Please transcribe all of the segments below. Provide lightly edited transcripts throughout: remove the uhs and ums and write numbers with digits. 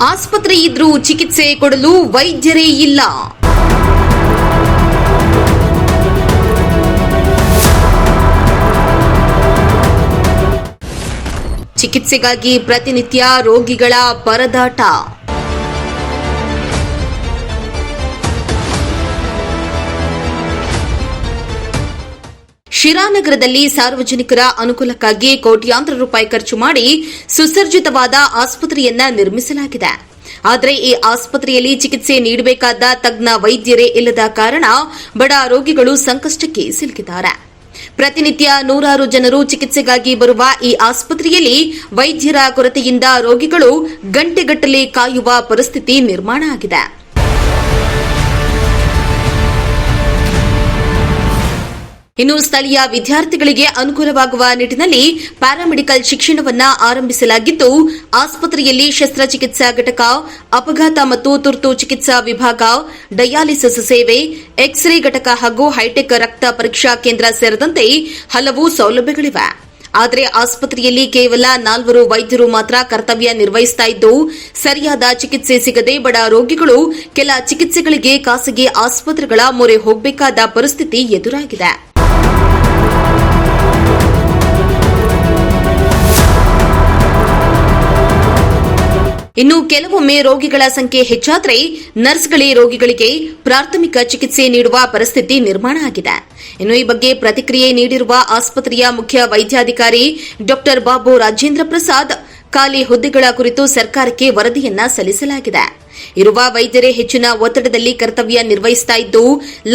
ಆಸ್ಪತ್ರೆ ಇದ್ರೂ ಚಿಕಿತ್ಸೆ ಕೊಡಲು ವೈದ್ಯರೇ ಇಲ್ಲ. ಚಿಕಿತ್ಸೆಗಾಗಿ ಪ್ರತಿನಿತ್ಯ ರೋಗಿಗಳ ಪರದಾಟ. ಶಿರಾನಗರದಲ್ಲಿ ಸಾರ್ವಜನಿಕರ ಅನುಕೂಲಕ್ಕಾಗಿ ಕೋಟ್ಯಾಂತರ ರೂಪಾಯಿ ಖರ್ಚು ಮಾಡಿ ಸುಸಜ್ಜಿತವಾದ ಆಸ್ಪತ್ರೆಯನ್ನ ನಿರ್ಮಿಸಲಾಗಿದೆ. ಆದರೆ ಈ ಆಸ್ಪತ್ರೆಯಲ್ಲಿ ಚಿಕಿತ್ಸೆ ನೀಡಬೇಕಾದ ತಜ್ಞ ವೈದ್ಯರೇ ಇಲ್ಲದ ಕಾರಣ ಬಡ ರೋಗಿಗಳು ಸಂಕಷ್ಟಕ್ಕೆ ಸಿಲುಕಿದ್ದಾರೆ. ಪ್ರತಿನಿತ್ಯ ನೂರಾರು ಜನರು ಚಿಕಿತ್ಸೆಗಾಗಿ ಬರುವ ಈ ಆಸ್ಪತ್ರೆಯಲ್ಲಿ ವೈದ್ಯರ ಕೊರತೆಯಿಂದ ರೋಗಿಗಳು ಗಂಟೆಗಟ್ಟಲೆ ಕಾಯುವ ಪರಿಸ್ಥಿತಿ ನಿರ್ಮಾಣ ಆಗಿದೆ. ಇನ್ನು ಸ್ಥಳೀಯ ವಿದ್ಯಾರ್ಥಿಗಳಿಗೆ ಅನುಕೂಲವಾಗುವ ನಿಟ್ಟಿನಲ್ಲಿ ಪ್ಯಾರಾಮೆಡಿಕಲ್ ಶಿಕ್ಷಣವನ್ನು ಆರಂಭಿಸಲಾಗಿದ್ದು, ಆಸ್ಪತ್ರೆಯಲ್ಲಿ ಶಸ್ತ್ರಚಿಕಿತ್ಸಾ ಘಟಕ, ಅಪಘಾತ ಮತ್ತು ತುರ್ತು ಚಿಕಿತ್ಸಾ ವಿಭಾಗ, ಡಯಾಲಿಸಿಸ್ ಸೇವೆ, ಎಕ್ಸ್ರೇ ಘಟಕ ಹಾಗೂ ಹೈಟೆಕ್ ರಕ್ತ ಪರೀಕ್ಷಾ ಕೇಂದ್ರ ಸೇರಿದಂತೆ ಹಲವು ಸೌಲಭ್ಯಗಳಿವೆ. ಆದರೆ ಆಸ್ಪತ್ರೆಯಲ್ಲಿ ಕೇವಲ 4 ವೈದ್ಯರು ಮಾತ್ರ ಕರ್ತವ್ಯ ನಿರ್ವಹಿಸುತ್ತಿದ್ದು, ಸರಿಯಾದ ಚಿಕಿತ್ಸೆ ಸಿಗದೆ ಬಡ ರೋಗಿಗಳು ಕೆಲ ಚಿಕಿತ್ಸೆಗಳಿಗೆ ಖಾಸಗಿ ಆಸ್ಪತ್ರೆಗಳ ಮೊರೆ ಹೋಗಬೇಕಾದ ಪರಿಸ್ಥಿತಿ ಎದುರಾಗಿದೆ. ಇನ್ನು ಕೆಲವೊಮ್ಮೆ ರೋಗಿಗಳ ಸಂಖ್ಯೆ ಹೆಚ್ಚಾದರೆ ನರ್ಸ್ಗಳೇ ರೋಗಿಗಳಿಗೆ ಪ್ರಾಥಮಿಕ ಚಿಕಿತ್ಸೆ ನೀಡುವ ಪರಿಸ್ಥಿತಿ ನಿರ್ಮಾಣ ಆಗಿದೆ. ಇನ್ನು ಈ ಬಗ್ಗೆ ಪ್ರತಿಕ್ರಿಯೆ ನೀಡಿರುವ ಆಸ್ಪತ್ರೆಯ ಮುಖ್ಯ ವೈದ್ಯಾಧಿಕಾರಿ ಡಾ ಬಾಬು ರಾಜೇಂದ್ರ ಪ್ರಸಾದ್, ಖಾಲಿ ಹುದ್ದೆಗಳ ಕುರಿತು ಸರ್ಕಾರಕ್ಕೆ ವರದಿಯನ್ನ ಸಲ್ಲಿಸಲಾಗಿದೆ. ಇರುವ ವೈದ್ಯರೇ ಹೆಚ್ಚಿನ ಒತ್ತಡದಲ್ಲಿ ಕರ್ತವ್ಯ ನಿರ್ವಹಿಸುತ್ತಿದ್ದು,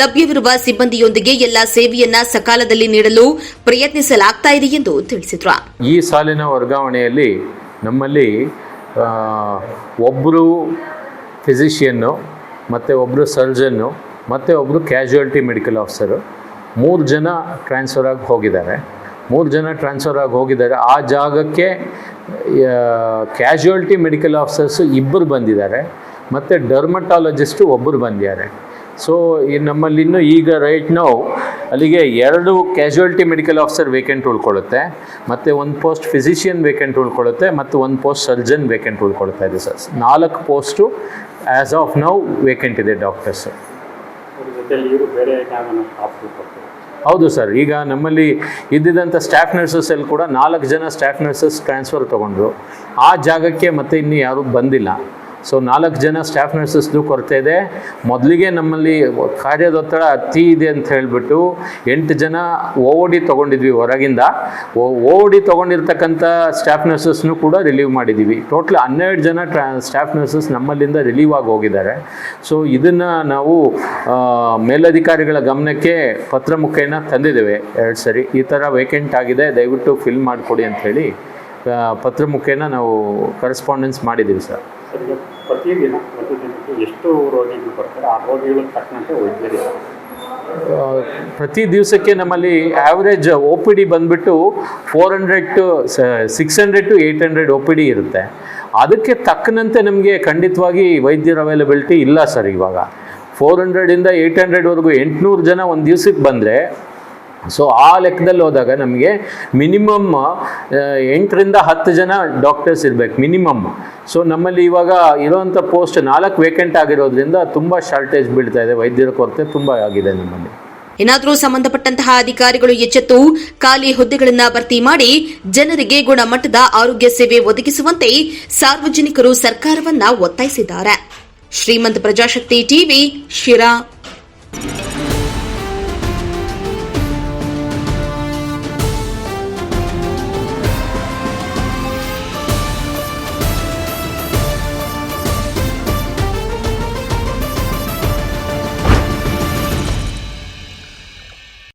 ಲಭ್ಯವಿರುವ ಸಿಬ್ಬಂದಿಯೊಂದಿಗೆ ಎಲ್ಲಾ ಸೇವೆಯನ್ನ ಸಕಾಲದಲ್ಲಿ ನೀಡಲು ಪ್ರಯತ್ನಿಸಲಾಗುತ್ತಿದೆ ಎಂದು ತಿಳಿಸಿದರು. ಈ ಸಾಲಿನ ವರ್ಗಾವಣೆಯಲ್ಲಿ ನಮ್ಮಲ್ಲಿ ಒಬ್ಬರು ಫಿಸಿಷಿಯನ್ನು, ಮತ್ತು ಒಬ್ಬರು ಸರ್ಜನ್ನು, ಮತ್ತು ಒಬ್ಬರು ಕ್ಯಾಶುಯಾಲಿಟಿ ಮೆಡಿಕಲ್ ಆಫೀಸರು, 3 ಜನ ಟ್ರಾನ್ಸ್ಫರ್ ಆಗಿ ಹೋಗಿದ್ದಾರೆ. ಆ ಜಾಗಕ್ಕೆ ಕ್ಯಾಶುಯಾಲಿಟಿ ಮೆಡಿಕಲ್ ಆಫೀಸರ್ಸು 2 ಬಂದಿದ್ದಾರೆ, ಮತ್ತು ಡರ್ಮಟಾಲಜಿಸ್ಟು 1 ಬಂದಿದ್ದಾರೆ. ಸೊ ನಮ್ಮಲ್ಲಿ ಇನ್ನೂ ಈಗ ರೈಟ್ ನಾವು ಅಲ್ಲಿಗೆ 2 ಕ್ಯಾಶುಯಾಲಿಟಿ ಮೆಡಿಕಲ್ ಆಫೀಸರ್ ವೇಕೆಂಟ್ ಉಳ್ಕೊಳ್ಳುತ್ತೆ, ಮತ್ತು 1 ಪೋಸ್ಟ್ ಫಿಸಿಷಿಯನ್ ವೇಕೆಂಟ್ ಉಳ್ಕೊಳ್ಳುತ್ತೆ, ಮತ್ತು 1 ಪೋಸ್ಟ್ ಸರ್ಜನ್ ವೇಕೆಂಟ್ ಉಳ್ಕೊಳ್ತಾ ಇದೆ sir. 4 post as of now vacant ಇದೆ ಡಾಕ್ಟರ್ಸ್. ಹೌದು ಸರ್, ಈಗ ನಮ್ಮಲ್ಲಿ ಇದ್ದಿದ್ದಂಥ ಸ್ಟಾಫ್ ನರ್ಸಸ್ಸಲ್ಲಿ ಕೂಡ 4 ಜನ ಸ್ಟಾಫ್ ನರ್ಸಸ್ ಟ್ರಾನ್ಸ್ಫರ್ ತೊಗೊಂಡ್ರು. ಆ ಜಾಗಕ್ಕೆ ಮತ್ತೆ ಇನ್ನೂ ಯಾರೂ ಬಂದಿಲ್ಲ. ಸೊ 4 ಜನ ಸ್ಟಾಫ್ ನರ್ಸಸ್ದು ಕೊರತೆ ಇದೆ. ಮೊದಲಿಗೆ ನಮ್ಮಲ್ಲಿ ಕಾರ್ಯದೊತ್ತಡ ಅತಿ ಇದೆ ಅಂತ ಹೇಳಿಬಿಟ್ಟು 8 ಜನ OOD ತೊಗೊಂಡಿದ್ವಿ ಹೊರಗಿಂದ. OOD ತೊಗೊಂಡಿರ್ತಕ್ಕಂಥ ಸ್ಟಾಫ್ ನರ್ಸಸ್ನು ಕೂಡ ರಿಲೀವ್ ಮಾಡಿದ್ದೀವಿ. ಟೋಟಲ್ 12 ಜನ ಸ್ಟಾಫ್ ನರ್ಸಸ್ ನಮ್ಮಲ್ಲಿಂದ ರಿಲೀವ್ ಆಗಿ ಹೋಗಿದ್ದಾರೆ. ಸೊ ಇದನ್ನು ನಾವು ಮೇಲಧಿಕಾರಿಗಳ ಗಮನಕ್ಕೆ ಪತ್ರ ಮುಖೇನ ತಂದಿದ್ದೇವೆ 2 ಸರಿ. ಈ ಥರ ವೇಕೆಂಟ್ ಆಗಿದೆ, ದಯವಿಟ್ಟು ಫಿಲ್ ಮಾಡಿಕೊಡಿ ಅಂಥೇಳಿ ಪತ್ರ ಮುಖೇನ ನಾವು ಕರೆಸ್ಪಾಂಡೆನ್ಸ್ ಮಾಡಿದ್ದೀವಿ ಸರ್. ಪ್ರತಿದಿನಕ್ಕೆ ಎಷ್ಟು ರೋಗಿಗಳು ಬರ್ತಾರೆ? ಆ ರೋಗಿಗಳಿಗೆ ತಕ್ಕಂತೆ ವೈದ್ಯರು ಪ್ರತಿ ದಿವಸಕ್ಕೆ ನಮ್ಮಲ್ಲಿ ಆ್ಯಾವ್ರೇಜ್ OPD ಬಂದುಬಿಟ್ಟು 600 to 800 OPD ಇರುತ್ತೆ. ಅದಕ್ಕೆ ತಕ್ಕನಂತೆ ನಮಗೆ ಖಂಡಿತವಾಗಿ ವೈದ್ಯರ ಅವೈಲಬಿಲಿಟಿ ಇಲ್ಲ ಸರ್. ಇವಾಗ 400ಇಂದ 800ವರೆಗೂ 800 ಜನ ಒಂದು ದಿವಸಕ್ಕೆ ಬಂದರೆ, ಸೊ ಆ ಲೆಕ್ಕದಲ್ಲಿ ಹೋದಾಗ ನಮಗೆ ಮಿನಿಮಮ್ 8ರಿಂದ 10 ಜನ ಡಾಕ್ಟರ್ಸ್ ಇರಬೇಕು ಮಿನಿಮಮ್. ಸೊ ನಮ್ಮಲ್ಲಿ ಇವಾಗ ಇರೋವಂಥ ಪೋಸ್ಟ್ 4 ವೇಕೆಂಟ್ ಆಗಿರೋದ್ರಿಂದ ತುಂಬ ಶಾರ್ಟೇಜ್ ಬೀಳ್ತಾ ಇದೆ, ವೈದ್ಯರ ಕೊರತೆ ತುಂಬ ಆಗಿದೆ ನಮ್ಮಲ್ಲಿ. ಏನಾದರೂ ಸಂಬಂಧಪಟ್ಟಂತಹ ಅಧಿಕಾರಿಗಳು ಎಚ್ಚೆತ್ತು ಖಾಲಿ ಹುದ್ದೆಗಳನ್ನು ಭರ್ತಿ ಮಾಡಿ ಜನರಿಗೆ ಗುಣಮಟ್ಟದ ಆರೋಗ್ಯ ಸೇವೆ ಒದಗಿಸುವಂತೆ ಸಾರ್ವಜನಿಕರು ಸರ್ಕಾರವನ್ನ ಒತ್ತಾಯಿಸಿದ್ದಾರೆ. ಶ್ರೀಮಂತ ಪ್ರಜಾಶಕ್ತಿ ಟಿವಿ, ಶಿರಾ.